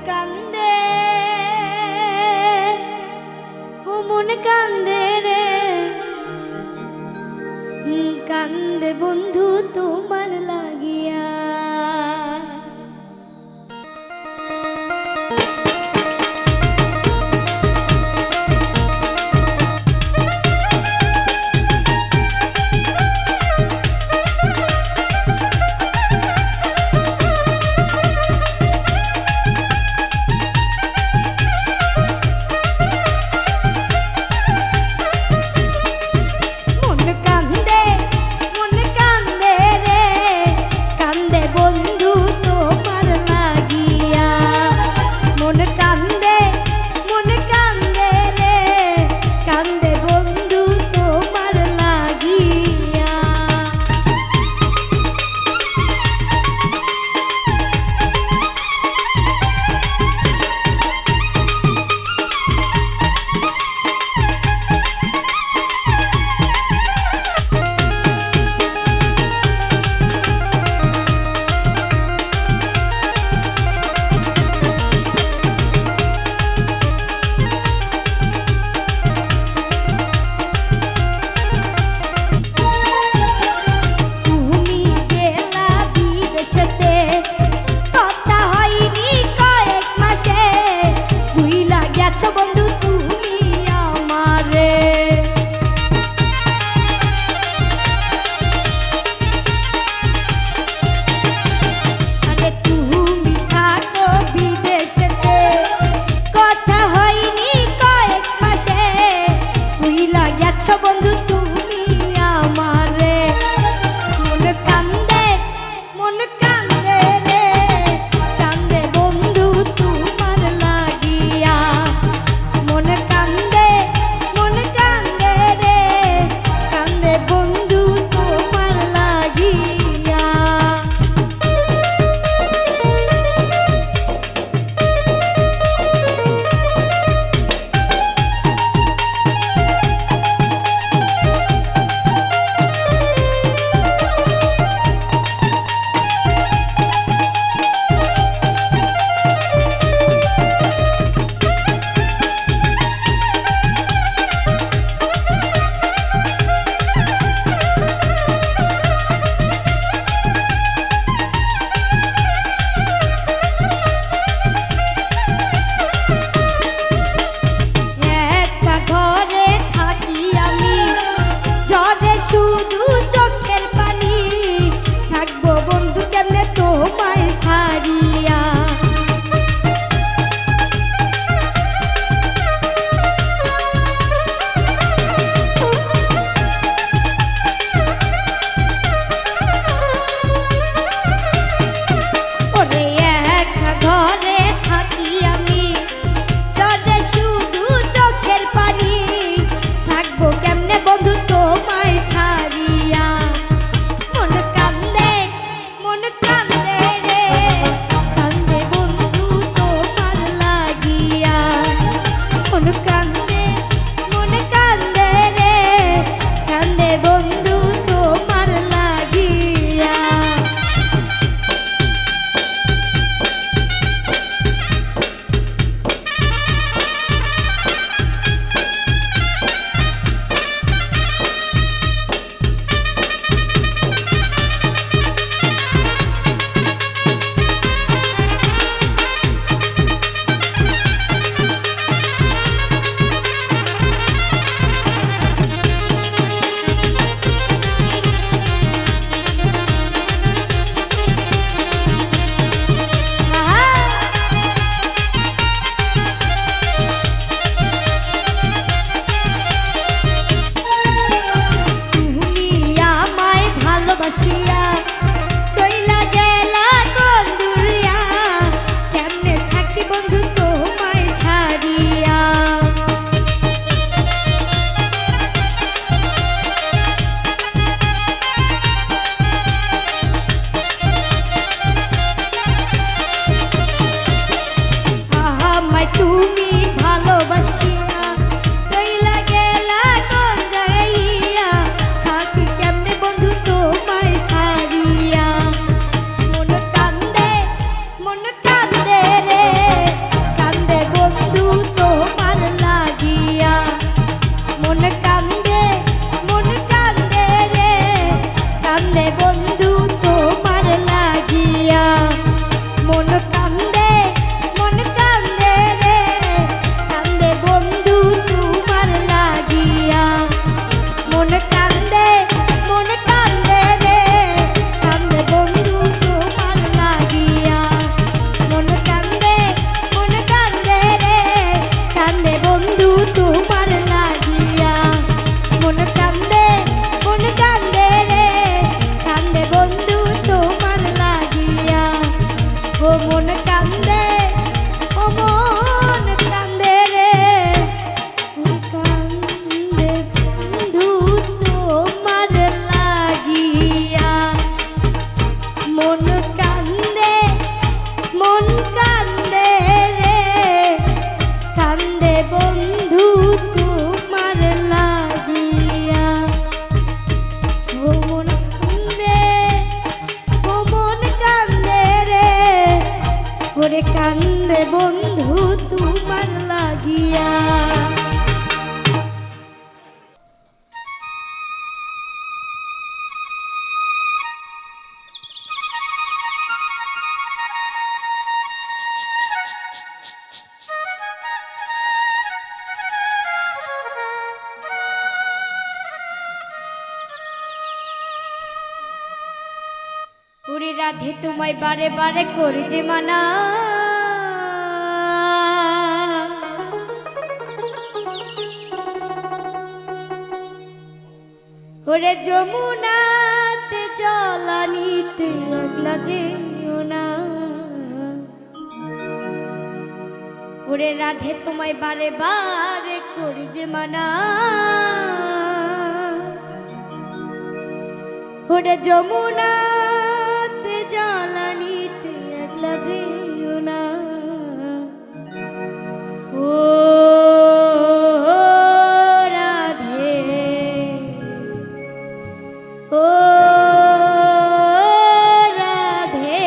কান্দে ও মন কান্দে রে কান্দে বন্ধু তোমার লাগিয়া। বন্ধু তুমি আমারে মন কান্দে রে কান্দে বন্ধু তোমার লাগিয়া। মন কান্দে রে কান্দে বন্ধু তোমার লাগিয়া। মন কান্দে রে মন কান্দে ও মন কান্দে রে কান্দে বন্ধু তোমার লাগিয়া মন কান্দে রে কান্দে বন্ধু তোমার লাগিয়া ও মন কান্দে রে ওরে কান্দে বন্ধু তোমার লাগিয়া ওরে রাধে তোমায় বারে বারে করে যে মানা ওরে যমুনাতে জলানিতে আগলা যেও না ওরে রাধে তোমায় বারে বারে করে যে মানা ওরে যমুনা জ্বালানিতে একলা যেও না ও রাধে ও রাধে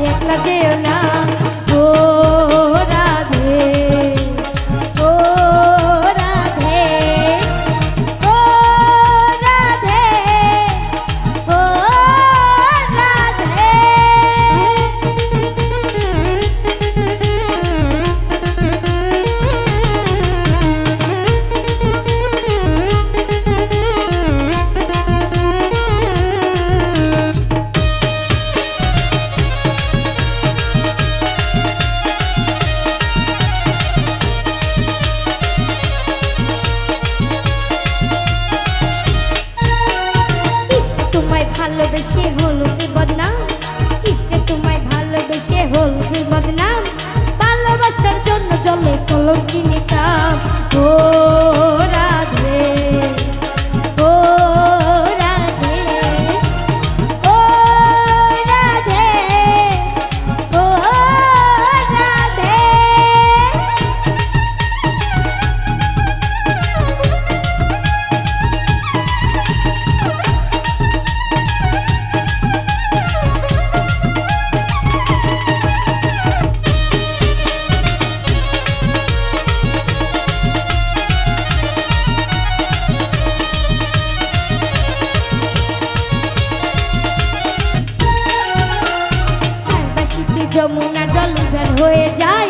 একলা যেও না ও রাধে ও রাধে ও রাধে ও রাধে ভালোবেসে হলো যে বদনাম ইসকে তোমায় ভালোবেসে হলো যে বদনাম ভালোবাসার জন্য জলে কলঙ্কিনী কাম ও রাধে ও রাধে ও রাধে ও রাধে যমুনা জল উজাড় হয়ে যায়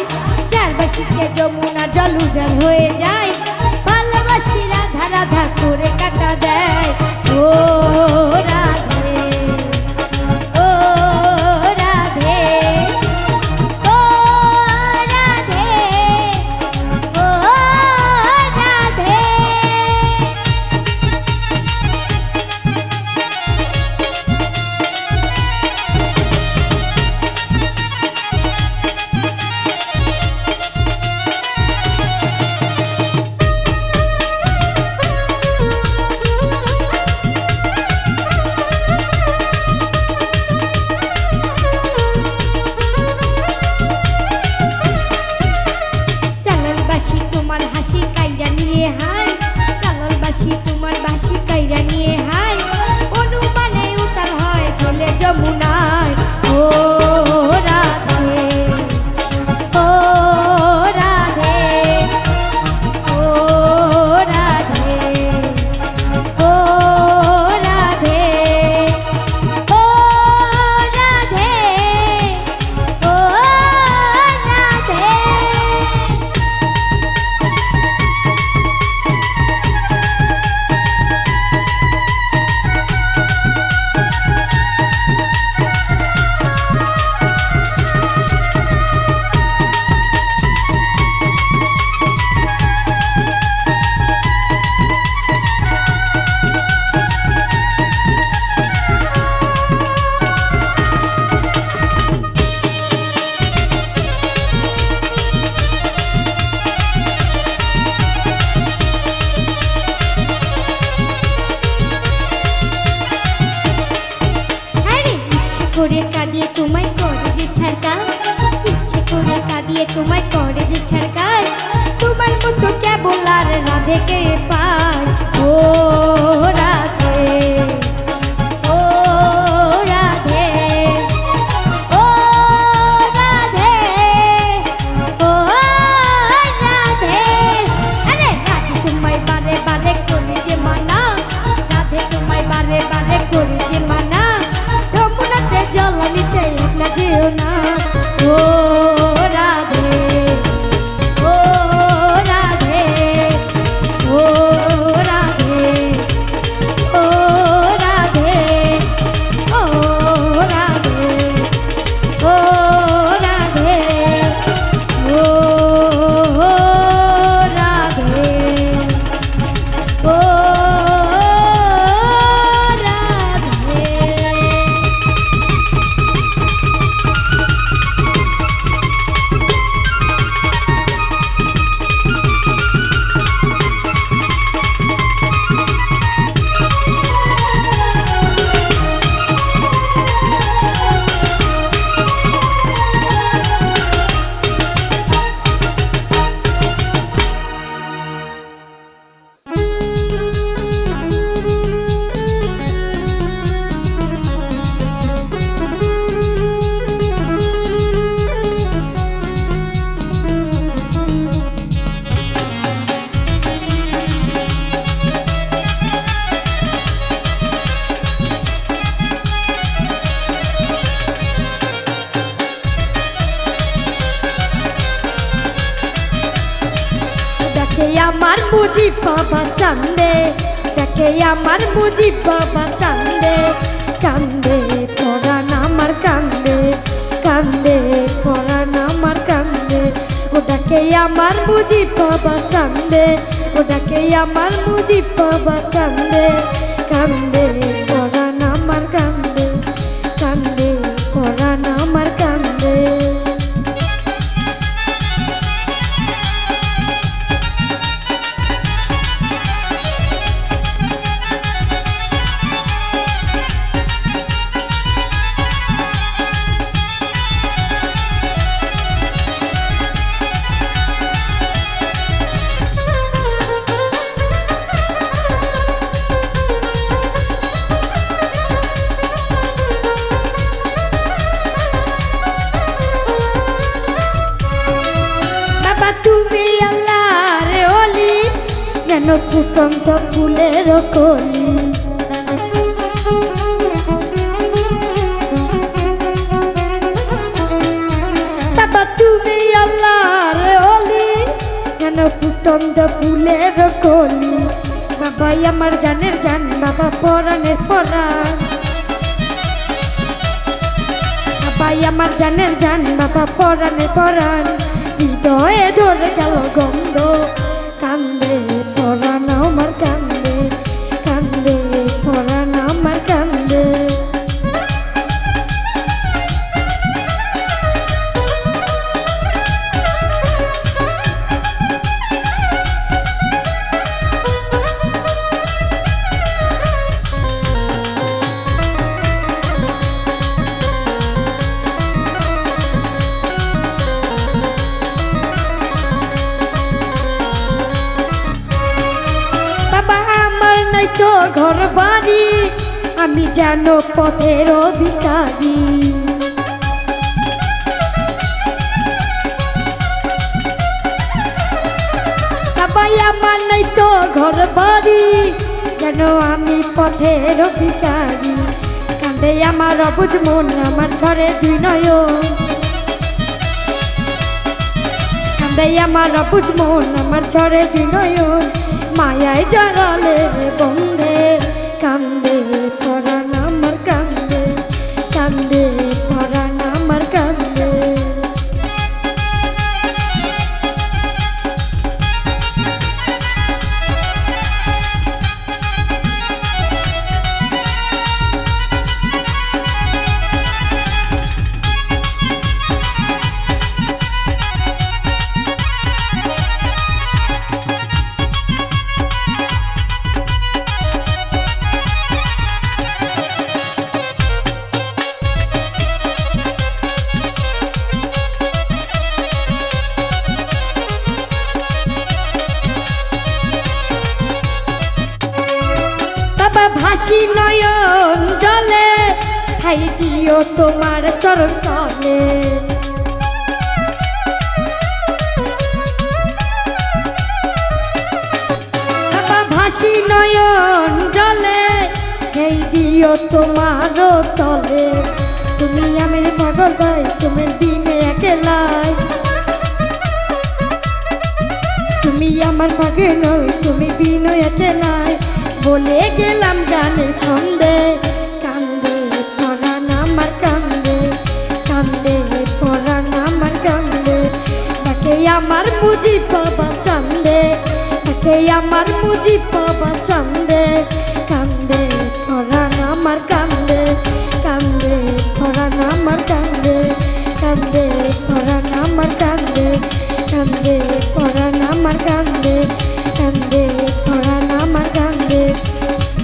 চারবাসীকে যমুনা জল উজাড় হয়ে যায় ভালোবাসি রাধা রাধা করে কাটা দেয় ও রাধে ও রাধে ও রাধে ও রাধে बोलार राधे के पाय ओ राधे ओ राधे ओ राधे ओ राधे अरे राधे तुम्हारे बारे बारे कोरी जे माना राधे तुम्हारे बारे बारे कोरी जे माना यमुनाते जल निते एकला जेओ ना ओ राधे ओ राधे ओ राधे ओ राधे ओ राधे ओ राधे ओ राधे ओ राधे আমার বুঝি বাবা চান্দে দেখে আমার বুঝি বাবা চান্দে কান্দে পরাণ আমার কান্দে কান্দে পরাণ আমার কান্দে ওটাকে আমার বুঝি বাবা চান্দে ওটাকে আমার বুঝি বাবা চান্দে কান্দে পরাণ আমার কান্দে কান্দে পরাণ আমার কান্দে তুমি আল্লাহর ওলি যেন ফুটন্ত ফুলের কলি বাবা তুমি আল্লাহর ওলি যেন ফুটন্ত ফুলের কলি বাবা আমার জানের জান বাবা পরাণের পরাণ বাবা আমার জানের জান বাবা পরাণের পরাণ হৃদয়ে ধরে গেল গন্ধ কান্দে পরাণ আমার কান্দে কান্দে পরাণ আমার কান্দে তো ঘর বাড়ি আমি যেন পথের অধিকারী সবাই আমার নাই তো ঘর বাড়ি যেন আমি পথের অধিকারী কান্দে আমার অবুঝ মন আমার ঝরে দুই নয়ন কান্দে আমার অবুঝ মন আমার ঝরে দুই নয়ন মায়ায় জড়ালে রে বন্ধে কান্দে পরাণ আমার কান্দে কান্দে পরাণ আমার কান্দে ভাসি নয়ন জলে ঠাই দিও তোমার চরণ তলে বাবা ভাসি নয়ন জলে ঠাই দিও তোমার তলে তুমি আমার পাগল গাই তুমি দিনে একলাই তুমি আমার ভাগে নই তুমি বিনয় একলাই বলে গেলাম গানের ছন্দে কান্দে পরাণ আমার কান্দে কান্দে পরাণ আমার কান্দে তাকে আমার মুজি বাবা চান্দে তাকে আমার মুজি বাবা চান্দে কান্দে পরাণ আমার কান্দে কান্দে পরাণ আমার কান্দে কান্দে পরাণ আমার কান্দে কান্দে পরাণ আমার কান্দে কান্দে পরাণ আমার কান্দে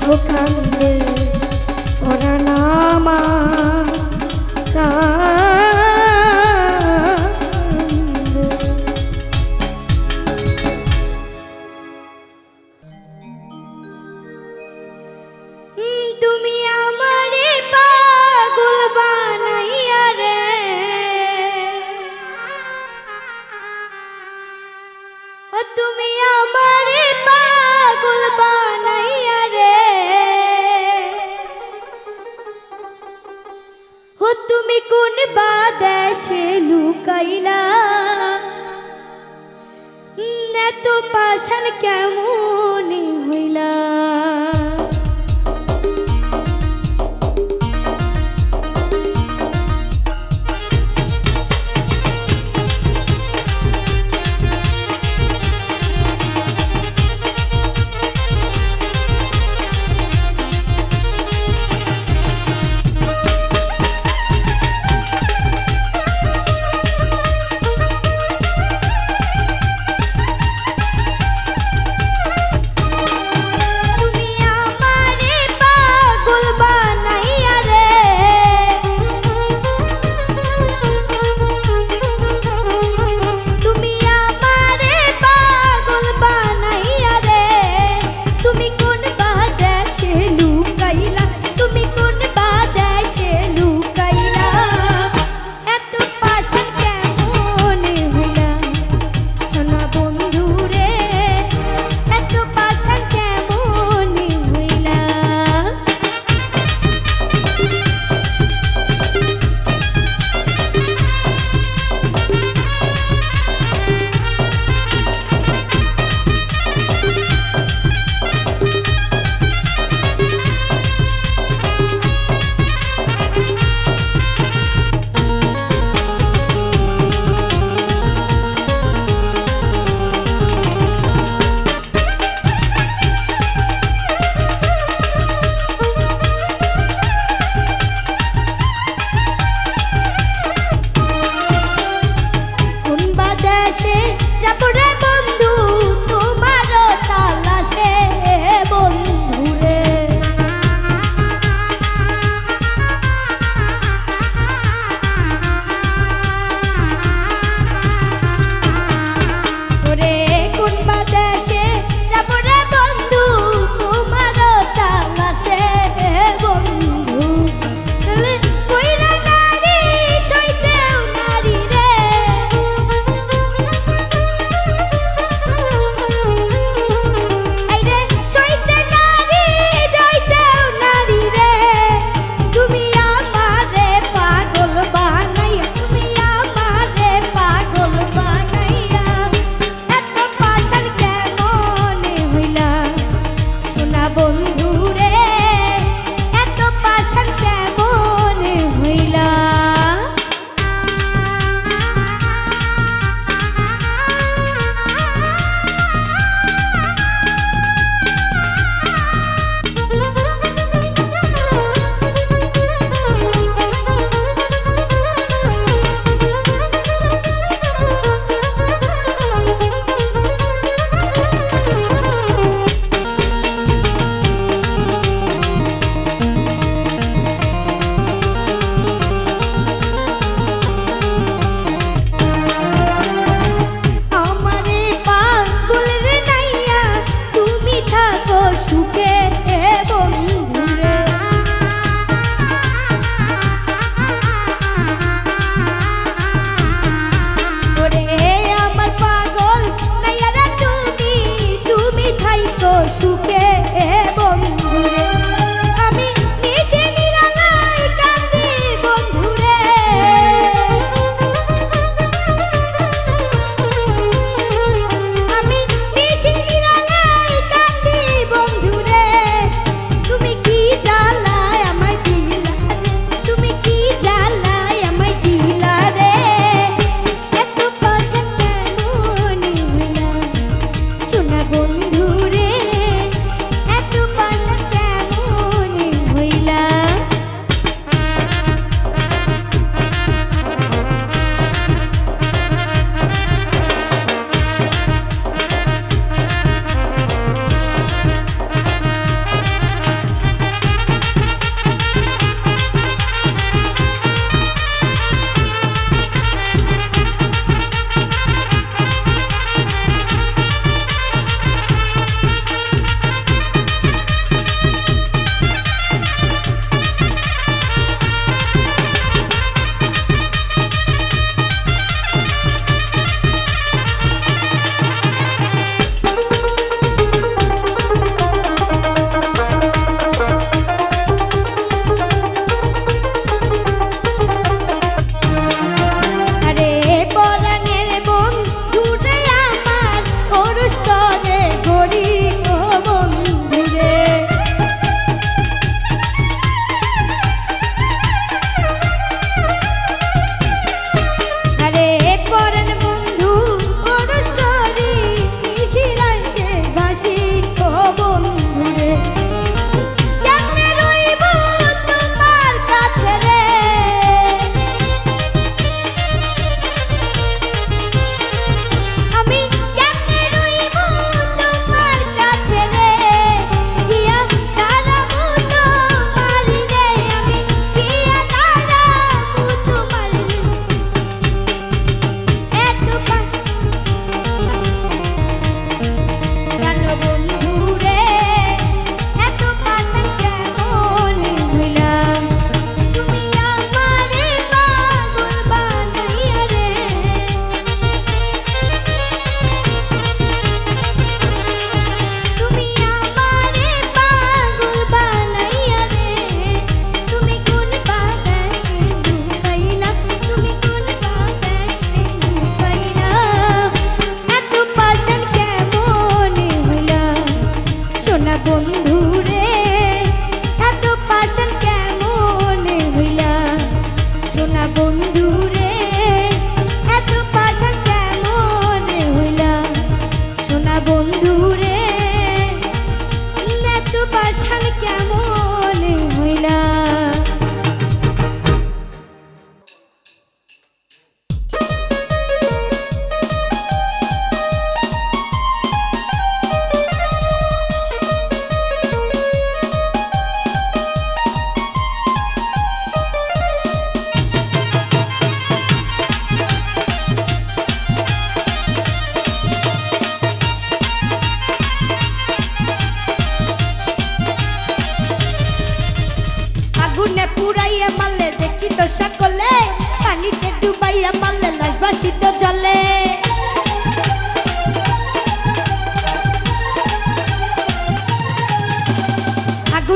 ও কান্দে পরাণ আমার কান্দে। তুমি আমারে পাগল বানাইয়া রে ও তুমি আমারে পাগল বানাইয়া রে ও তুমি কোন বাদেশে লুকাইলা এত পাষাণ কেমন হইলা তুমি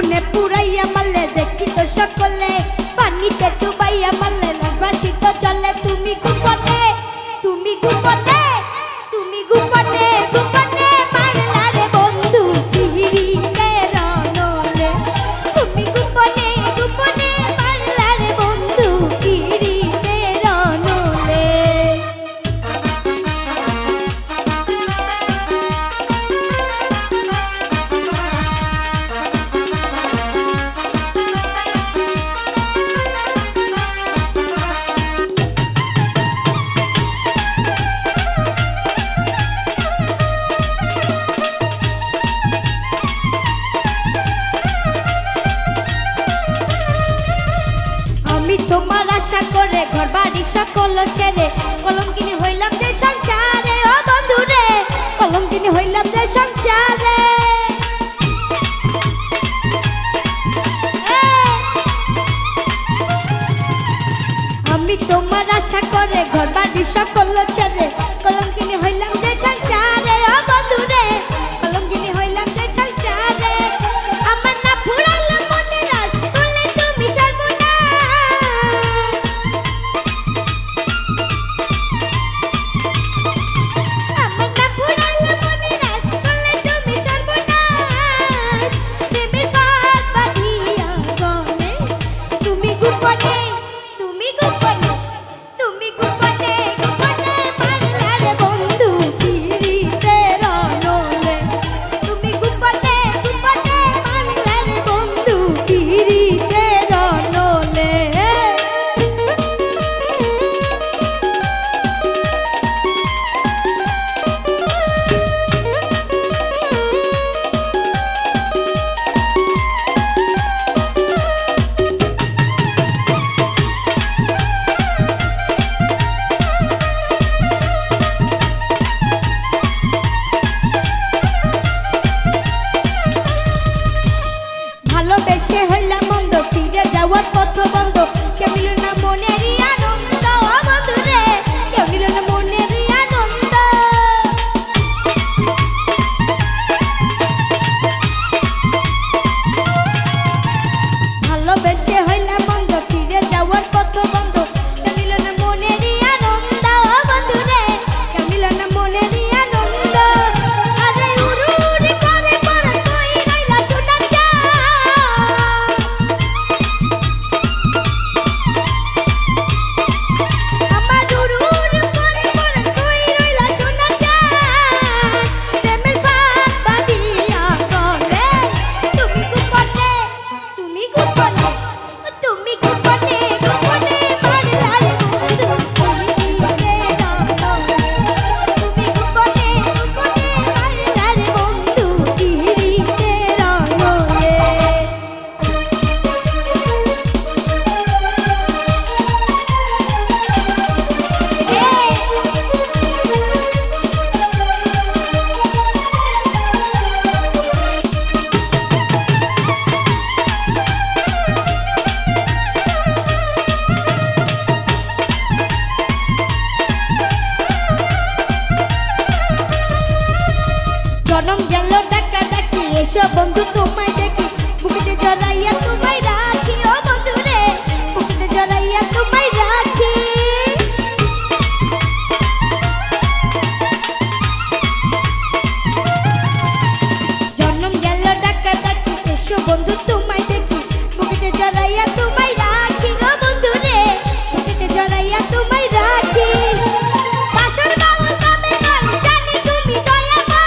আগুনে পুরাইয়া মারলে দেখি তো সকলে, পানিতে ডুবাইয়া মারলে লাশবাসি তো চলে। তুমি গোপনে, তুমি গোপনে, তুমি গোপনে গোপনে মারলা রে বন্ধু পিরিতে রনলে। তুমি গোপনে গোপনে মারলা রে বন্ধু পিরিতে রনলে। আমি তোমার আশা করে ঘর বাড়ি সকল ছেড়ে কলঙ্কিনী হইলাম যে সংসারে। ও বন্ধু রে কলঙ্কিনী হইলাম যে সংসারে। আমি তোমার আশা করে ঘর বাড়ি সকল ছেড়ে কলঙ্কিনী হইলাম যে সংসারে। ও বন্ধু রে কলঙ্কিনী হইলাম যে সংসারে। আমার না ফুরাইলো মনে রাস করলে তুমি সর্বনাশ। আমার না ফুরাইলো মনে রাস করলে তুমি সর্বনাশ। প্রেমের বাঁধ বাঁধিয়া গলে তুমি গোপনে, তুমি গোপনে, তুমি গোপনে গোপনে মারলা রে বন্ধু পিরিতে রনলে। তুমি গোপনে গোপনে মারলা রে বন্ধু পিরিতে রনলে। ভালোবেসে হইলাম মন্দ ফিরে যাওয়ার পথ বন্ধ। কেউ নিল না মনেরই আনন্দ। ও বন্ধু রে কেউ নিল না মনেরই আনন্দ। ভালোবেসে হইলাম মন্দ ফিরে যাওয়ার পথ বন্ধ। কেউ নিল না মনেরই আনন্দ। ও বন্ধু রে কেউ নিল না মনেরই আনন্দ। আরে উড়ু উড়ি করে পড়া কই রইলা সোনার চাঁদ। আমার উড়ু উড়ি করে পড়া কই রইলা সোনার চাঁদ। প্রেমের বাঁধ বাঁধিয়া গলে তুমি গোপনে, তুমি গোপনে, তুমি গোপনে গোপনে মারলা রে বন্ধু পিরিতে রনলে। তুমি গোপনে গোপনে মারলা রে বন্ধু পিরিতে রনলে। জনম গেল ডাকা ডাকি এসো বন্ধু তোমায় দেখি বুকেতে জড়াইয়া তোমায় রাখি। ও বন্ধু রে বুকেতে জড়াইয়া তোমায় রাখি। জনম গেল ডাকা ডাকি এসো বন্ধু তোমায় দেখি বুকেতে জড়াইয়া তোমায় রাখি। ও বন্ধু রে বুকেতে জড়াইয়া তোমায় রাখি। বাসর বাউল কবে গান জানি তুমি দয়াবান।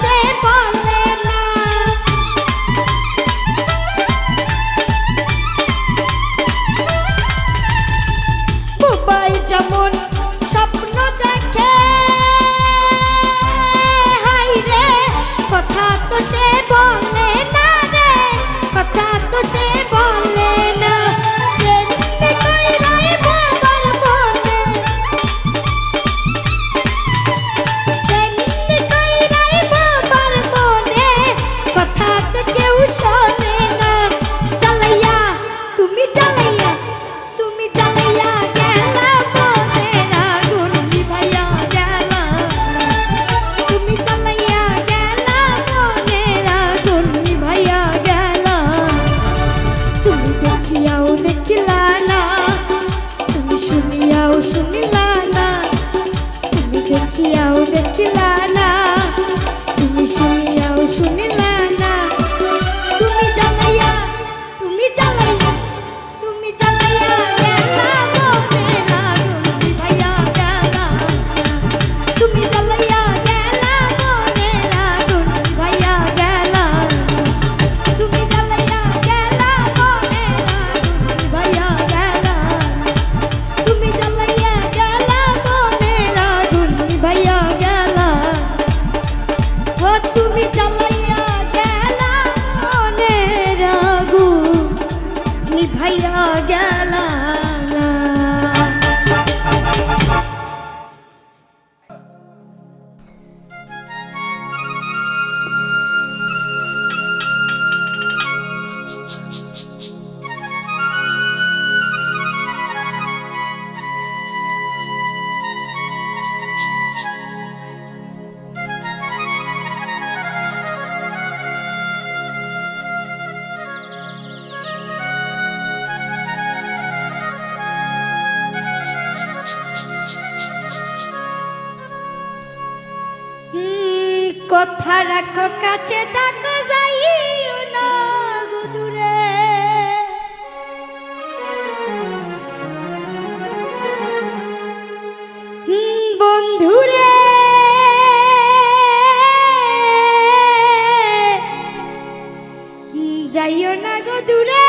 সে বলে না। বুবাই যেমন স্বপ্ন দেখে, হাই রে কথা তো সে বলে না রে, কথা তো সে বলে না। যেমনি কইরাই বাবার মনে, যেমনি কইরাই বাবার মনে, কথা তো কেউ শোনে না। জ্বালাইয়া তুমি জ্বালাইয়া, তুমি জ্বালাইয়া গেলা মনের আগুন নিভাইয়া গেলা। তুমি জ্বালাইয়া গেলা মনের আগুন নিভাইয়া গেলা। তুমি দেখিয়াও দেখিলা না, তুমি শুনিয়াও শুনিলা না, তুমি দেখিয়াও দেখিলা না, তুমি শুনিয়াও শুনিলা না। তুমি জ্বালাইয়া, তুমি জ্বালাইয়া, তুমি জ্বালাইয়া গেলা মনের আগুন নিভাইয়া গেলা। তুমি জ্বালাইয়া গেলা মনের আগুন নিভাইয়া গেলা। তুমি জ্বালাইয়া গেলা মনের আগুন নিভাইয়া গেলা। তুমি জ্বালাইয়া গেলা মনের আগুন নিভাইয়া গেলা। ও তুমি জ্বালাইয়া গেলা মনের আগুন নিভাইয়া গেলা না। কথা রাখো কাছে থাকো যাইও না গো দূরে। বন্ধুরে যাইও না গো দূরে।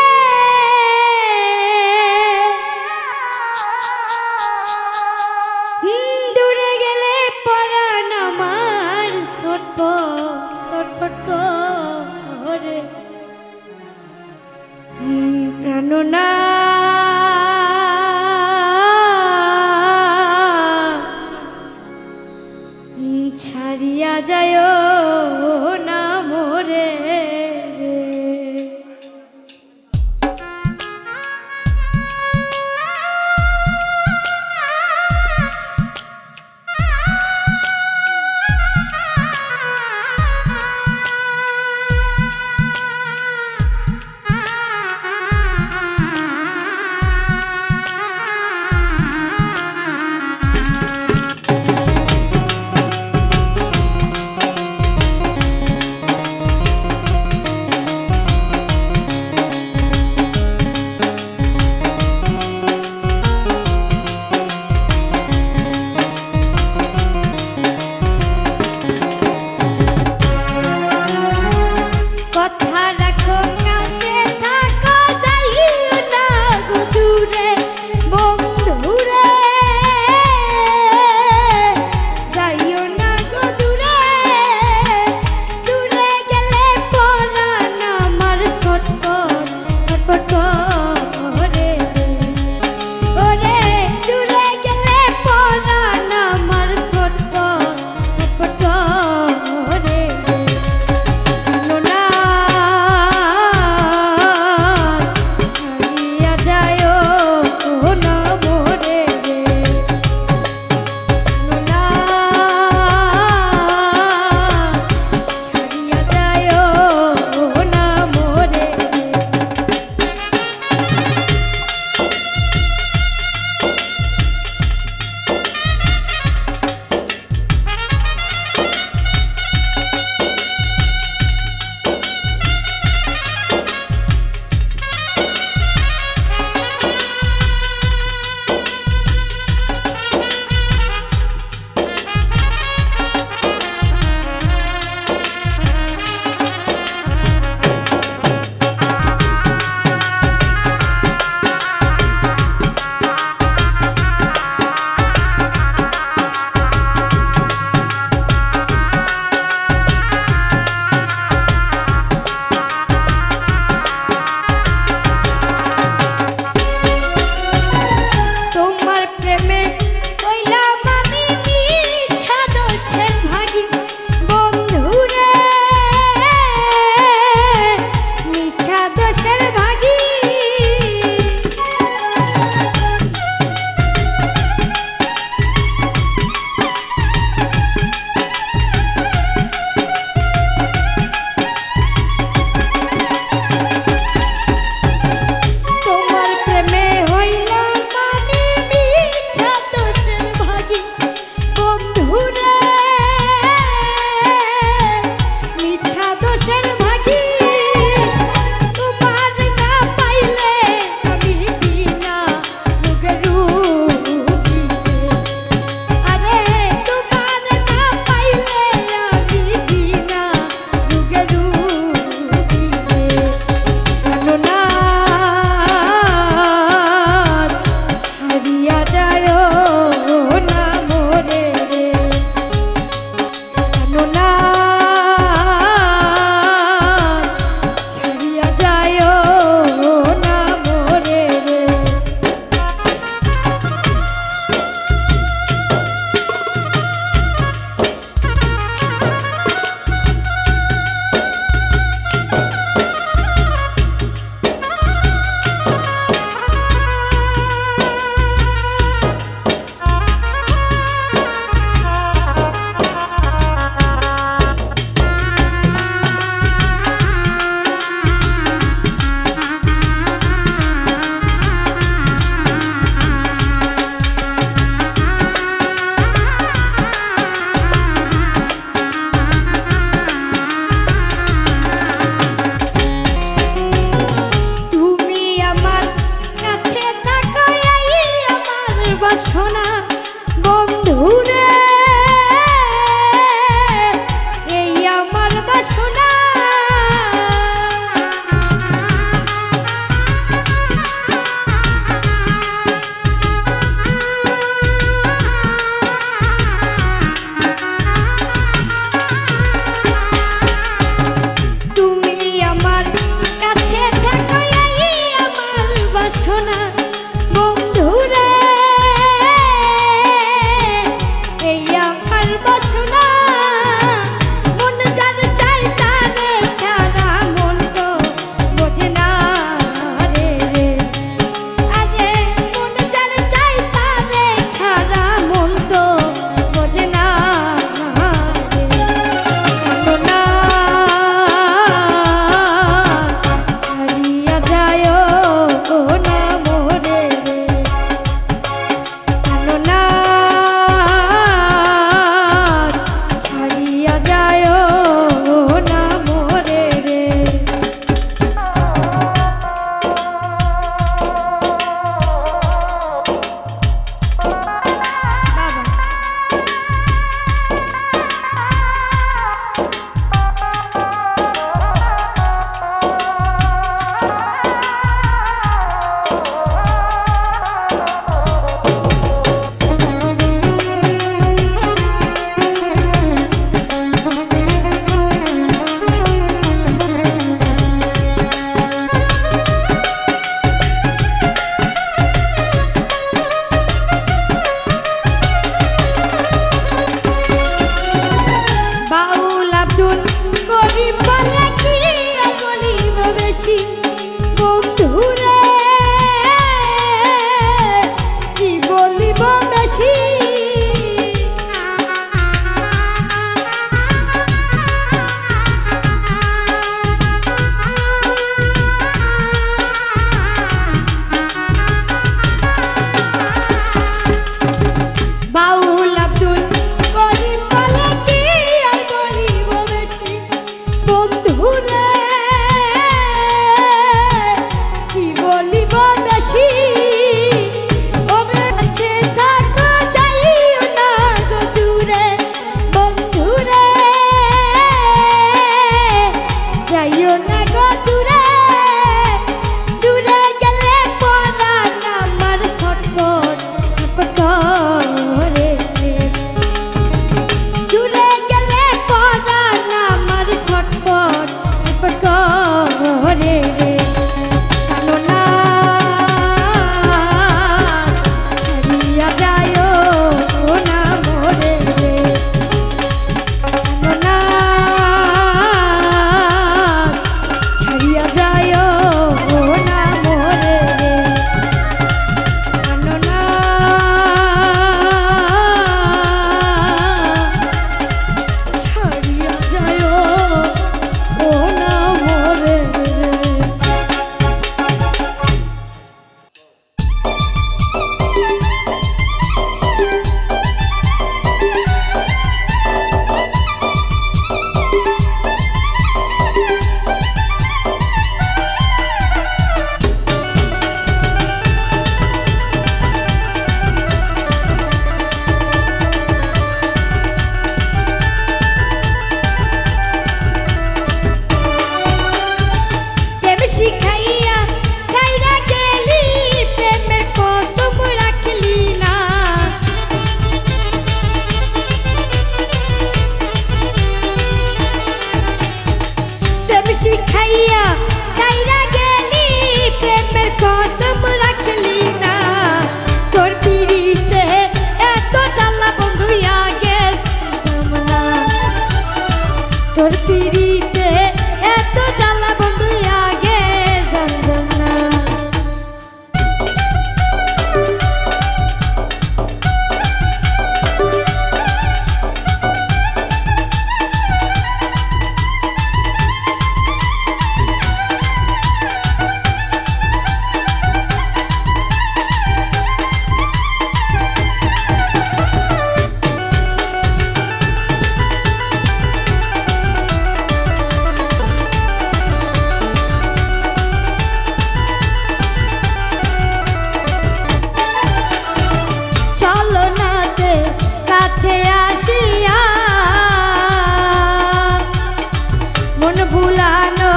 দূরে গেলে পরাণ আমার ছটফট করে, প্রাণনা ছাড়িয়া যায় না মোরে। বেশি খাইয়া ছাইরা গেলি প্রেমের কসম রাখলি না বেশি খাইয়া ছাইরা গেলি প্রেমের কসম রাখলি না তোর পিড়িতে এত জ্বালা বন্ধু আগে না তোর পিড়িতে এত জ্বালা বন্ধু আগে জানতাম না কাছে আসিয়া মন ভুলানো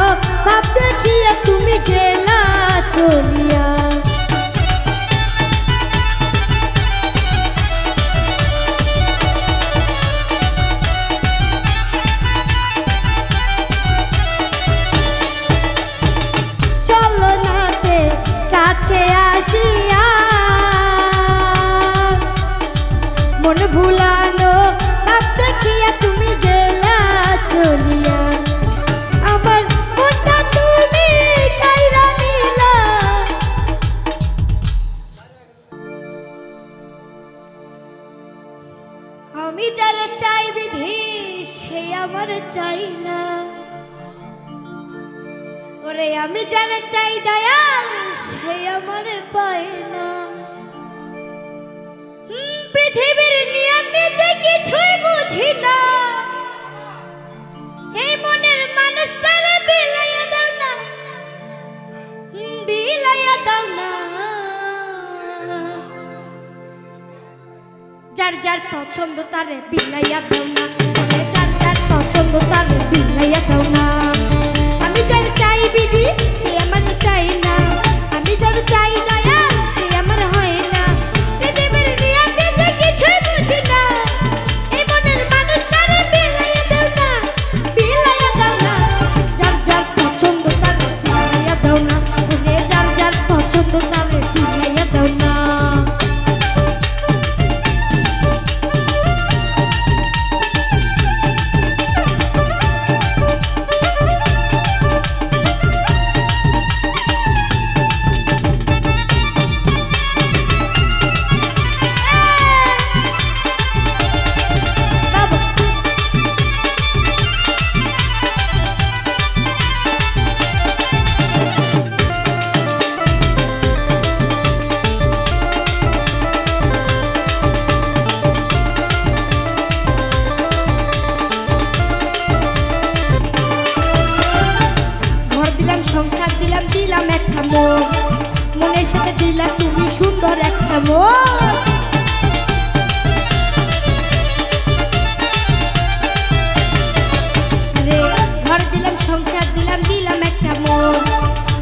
ভাব দেখিয়া তুমি গেলা চলিয়া চলো নাতে কাছে আসিয়া মন ভুলানো ভাব দেখিয়া তুমি গেলা চলিয়া আমার মনটা তুমি কাইরা নিলা আমি যারা চাই বিধি সে আমার চাই না ওরে আমি যারা চাই দয়াল সে আমার পায় না পৃথিবীর নিয়মে কিছুই বুঝি না এই মনের মানুষটারে বিলাইয়া দাও না বিলাইয়া দাও না যার যার পছন্দ তারে বিলাইয়া দাও না যার যার পছন্দ তারে বিলাইয়া দাও না আমি যার চাই বিধি সে আমার চাই না আমি যার চাই দয়াল সে আমার হয় না পৃথিবীর নিয়মে কিছুই বুঝি না এই মনের মানুষটারে বিলাইয়া দাও না বিলাইয়া দাও না যার যার পছন্দ তারে বিলাইয়া দাও না যার যার পছন্দ তারে বিলাইয়া দাও না সংসার দিলাম দিলাম একটা মন মনের সাথে দিলাম তুমি সুন্দর একটা মন আরে ঘর দিলাম সংসার দিলাম দিলাম একটা মন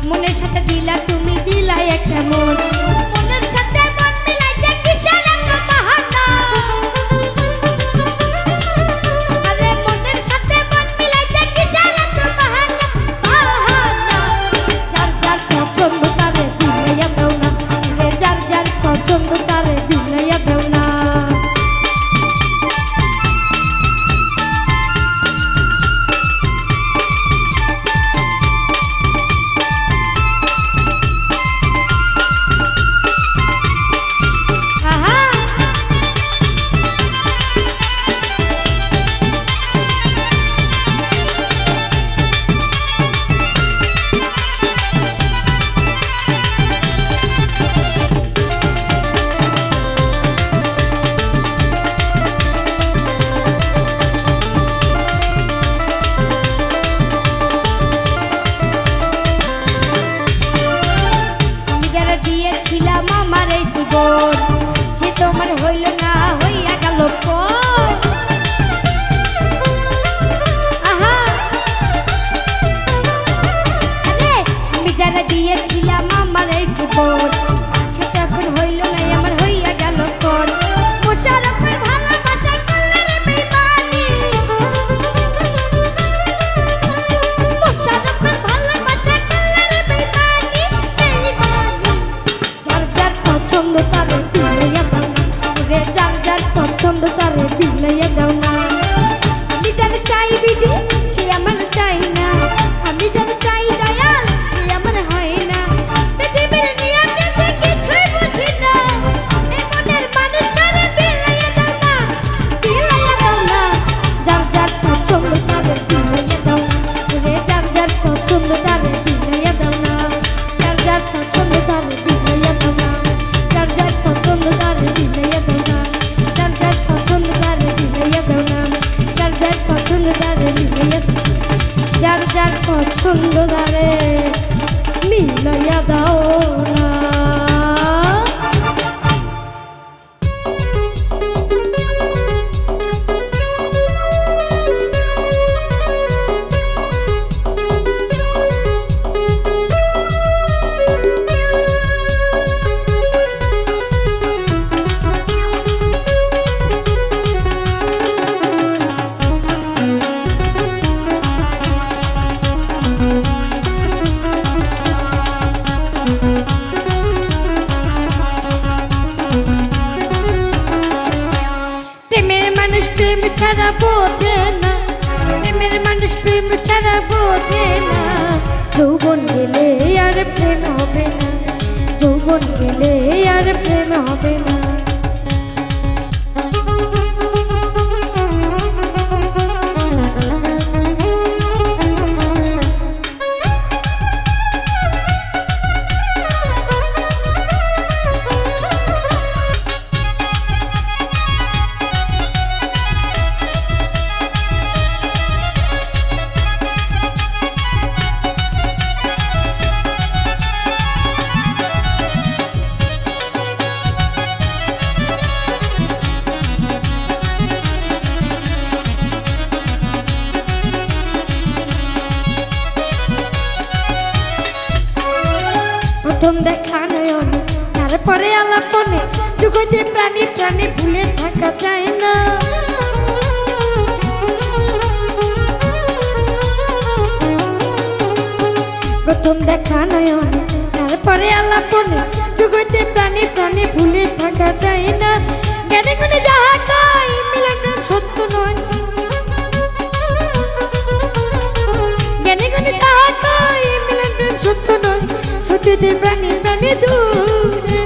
মনের সাথে দিলা তুমি দিলাই একটা মন মনের সাথে মন মিলাইতে কিসের এত বাহানা আরে মনের সাথে মন মিলাইতে কিসের এত বাহানা যার যার পছন্দ তারে বিলাইয়া দাও না যার যার পছন্দ তারে বিলাইয়া দাও না জীবন সেটা এখন হইল না আমার হইয়া গেল তোর মোশাররফের ভালোবাসা করলে রে বেইমানি মোশাররফের ভালোবাসা করলে রে বেইমানি বেইমানি যার যার পছন্দ তারে বিলাইয়া দাও না ওরে যার যার পছন্দ তারে বিলাইয়া দাও না আমি যার চাই বিধি সে আমার চাই না আমি যার চাই দয়াল সে আমার হয় না পৃথিবীর নিয়ম নীতি কিছুই বুঝি না এই মনের মানুষটারে বিলাইয়া দাও না যার যার পছন্দ তারে বিলাইয়া দাও না ওরে যার যার পছন্দ তারে বিলাইয়া দাও না যার যার পছন্দ তারে বিলাইয়া দাও না যার যার পছন্দ তারে বিলাইয়া দাও না যার যার পছন্দ তারে বিলাইয়া দাও না যার যার পছন্দ তারে বিলাইয়া দাও যার যার পছন্দ তারে মিলাইয়া দাও না প্রেমের মানুষ প্রেম ছাড়া বোঝে না প্রেমের মানুষ প্রেম ছাড়া বোঝে না যৌবন গেলে আর প্রেম হবে না যৌবন গেলে আর প্রেম হবে না প্রথম দেখা নয়নে তারপরে আলাপনে জগতে প্রাণী প্রাণী ভুলে থাকা যায় না প্রথম দেখা নয়নে তারপরে আলাপনে জগতে প্রাণী প্রাণী ভুলে থাকা যায় না জ্ঞানে গুণে যাহা কয় মিলন প্রেম সত্য নয় জ্ঞানে গুণে যাহা কয় মিলন প্রেম সত্য নয় সত্যতে প্রাণী প্রাণী দূরে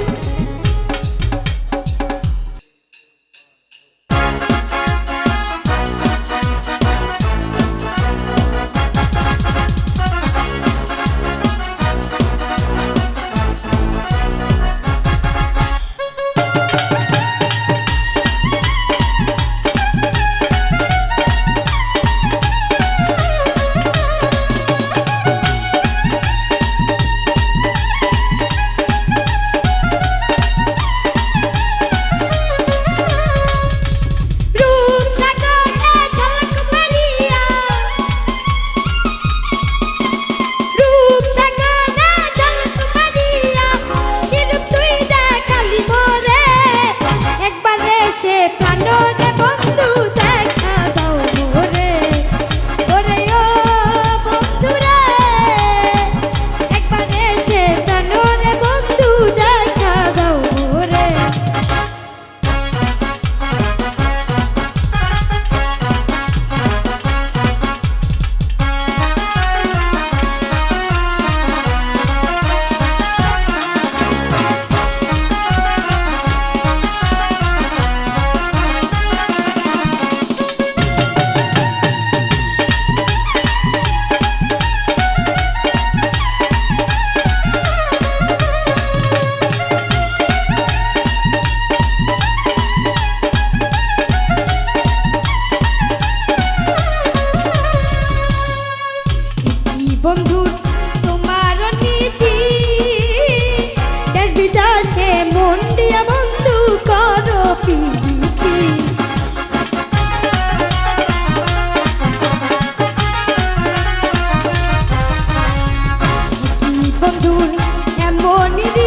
বন্ধুর এমনই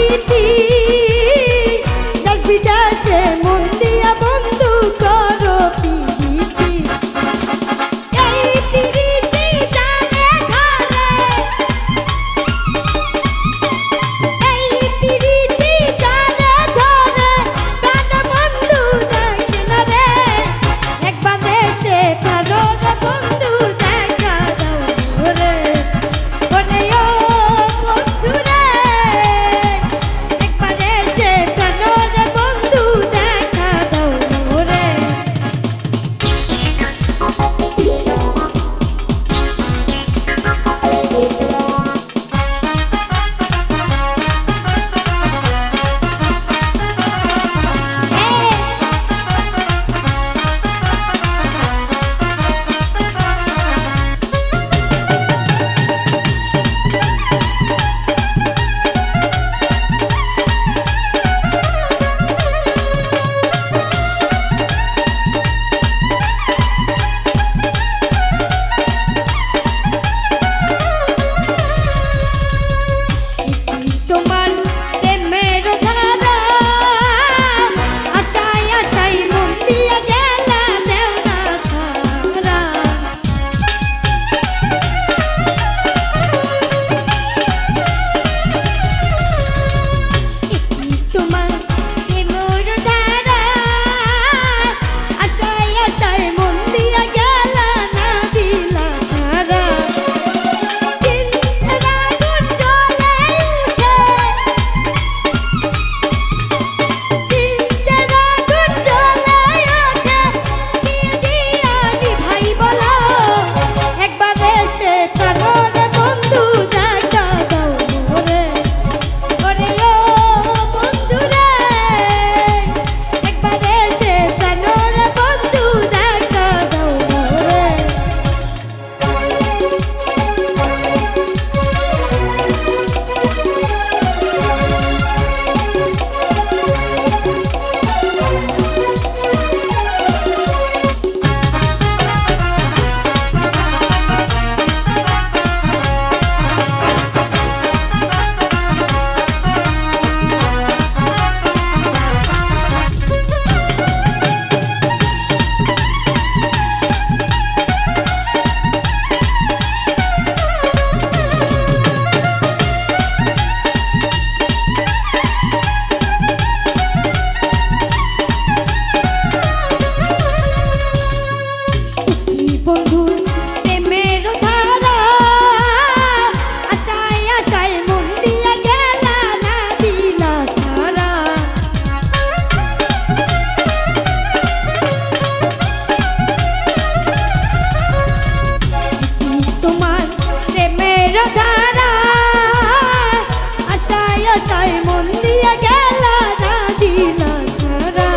আশায় মন দিয়া গেল না দিলা সারা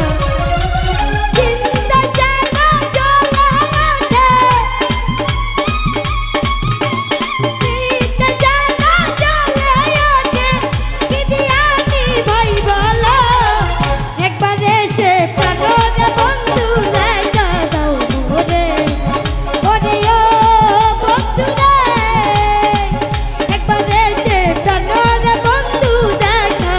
চিন্তা জানা চলে ওঠে চিন্তা জানা চলে ওঠে কি দিয়ানি ভাই বলো একবার এসে প্রাণরে বন্ধু দেখা দাও মোরে ওরে ও বন্ধু রে একবার এসে প্রাণরে বন্ধু দেখা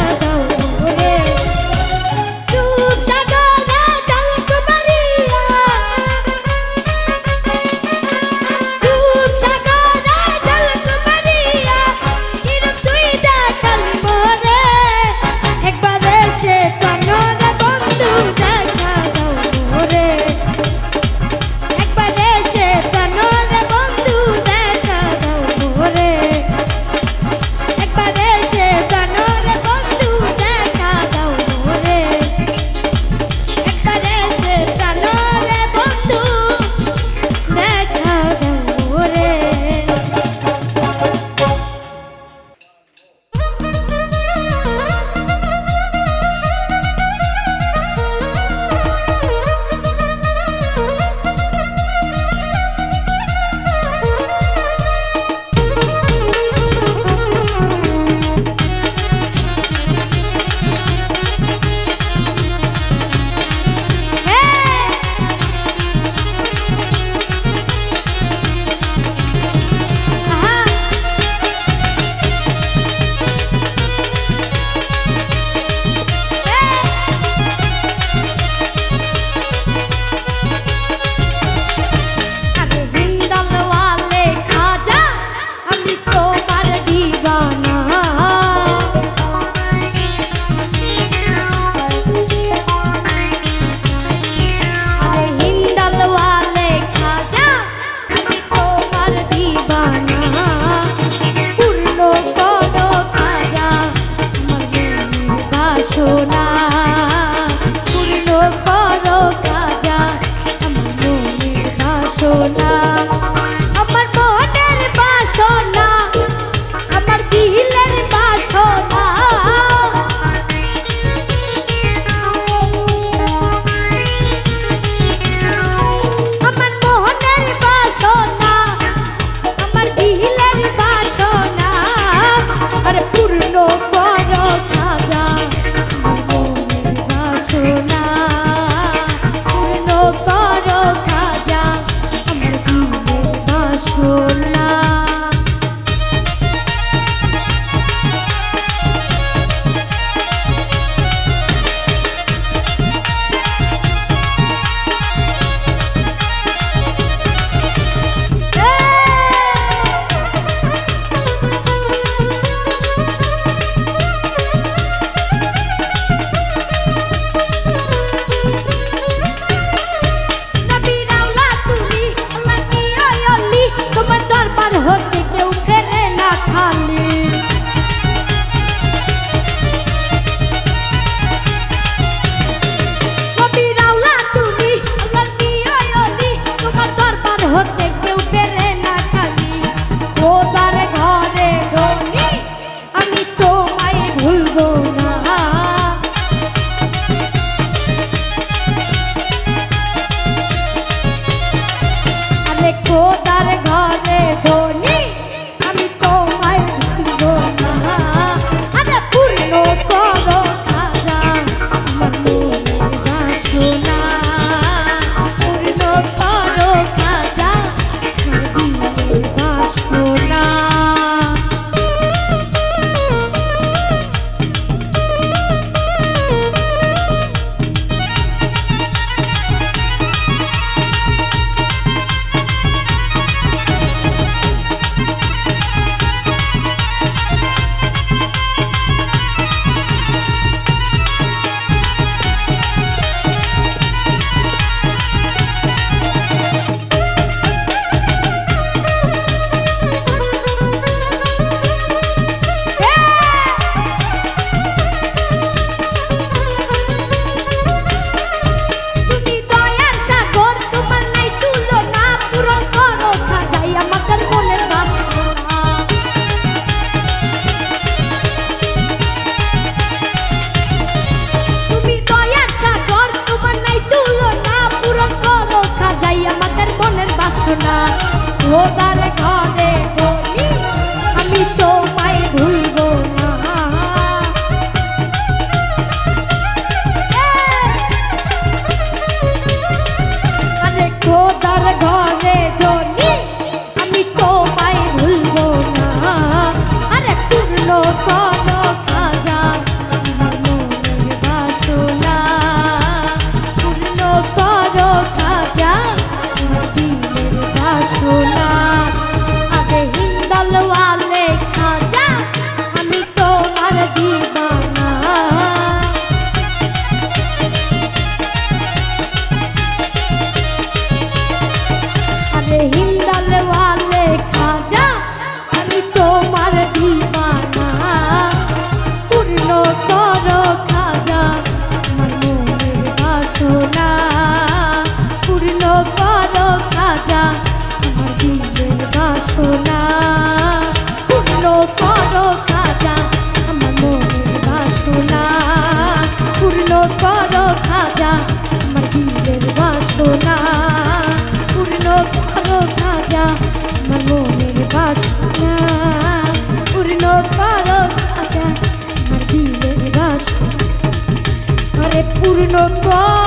পর